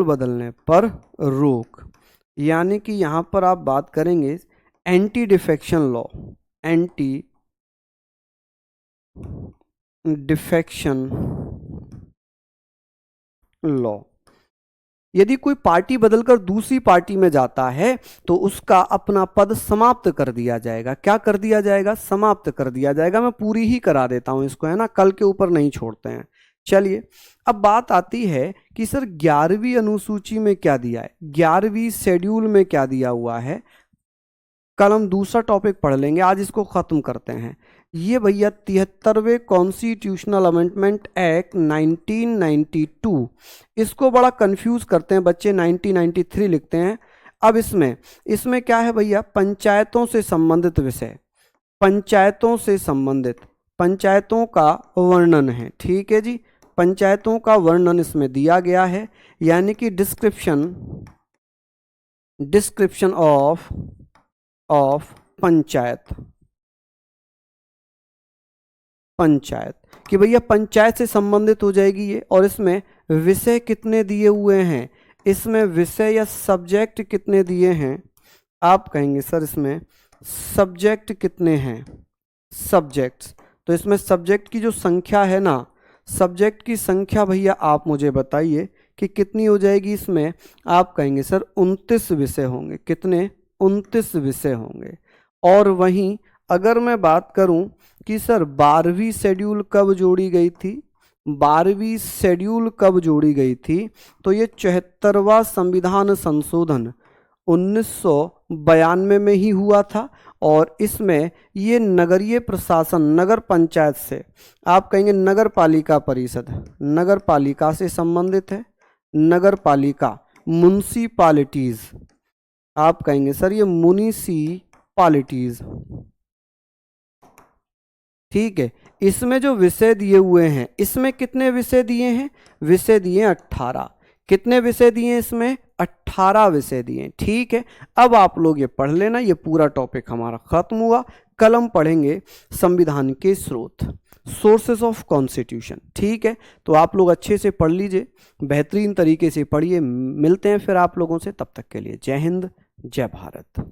बदलने पर रोक, यानी कि यहां पर आप बात करेंगे anti defection law, anti defection law. यदि कोई पार्टी बदलकर दूसरी पार्टी में जाता है तो उसका अपना पद समाप्त कर दिया जाएगा। क्या कर दिया जाएगा? समाप्त कर दिया जाएगा। मैं पूरी ही करा देता हूं इसको, है ना, कल के ऊपर नहीं छोड़ते हैं। चलिए अब बात आती है कि सर 11वीं अनुसूची में क्या दिया है, 11वीं शेड्यूल में क्या दिया हुआ है। कल हम दूसरा टॉपिक पढ़ लेंगे, आज इसको खत्म करते हैं। ये भैया 73वें कॉन्स्टिट्यूशनल अमेंडमेंट एक्ट 1992, इसको बड़ा कंफ्यूज करते हैं बच्चे, 1993 लिखते हैं। अब इसमें क्या है भैया? पंचायतों से संबंधित विषय, पंचायतों से संबंधित, पंचायतों का वर्णन है। ठीक है जी, पंचायतों का वर्णन इसमें दिया गया है, यानी कि डिस्क्रिप्शन ऑफ पंचायत कि भैया पंचायत से संबंधित हो जाएगी ये। और इसमें विषय कितने दिए हुए हैं, इसमें विषय या सब्जेक्ट कितने दिए हैं? आप कहेंगे सर इसमें सब्जेक्ट कितने हैं? सब्जेक्ट्स, तो इसमें सब्जेक्ट की जो संख्या है ना, सब्जेक्ट की संख्या भैया आप मुझे बताइए कि कितनी हो जाएगी इसमें। आप कहेंगे सर 29 विषय होंगे। कितने? 29 विषय होंगे। और वहीं अगर मैं बात करूं कि सर 12वीं शेड्यूल कब जोड़ी गई थी, 12वीं शेड्यूल कब जोड़ी गई थी, तो ये 74वां संविधान संशोधन 1992 में ही हुआ था। और इसमें ये नगरीय प्रशासन, नगर पंचायत से, आप कहेंगे नगर पालिका परिषद, नगर पालिका से संबंधित है। नगर पालिका, म्युनिसिपैलिटीज, आप कहेंगे सर ये म्युनिसिपैलिटीज। ठीक है, इसमें जो विषय दिए हुए हैं, इसमें कितने विषय दिए हैं? विषय दिए 18। कितने विषय दिए इसमें? 18 विषय दिए। ठीक है, अब आप लोग ये पढ़ लेना, ये पूरा टॉपिक हमारा खत्म हुआ। कल हम पढ़ेंगे संविधान के स्रोत। Sources of constitution. ठीक है, तो आप लोग अच्छे से पढ़ लीजिए, बेहतरीन तरीके से पढ़िए। मिलते हैं फिर आप लोगों से, तब तक के लिए जय हिंद, जय भारत।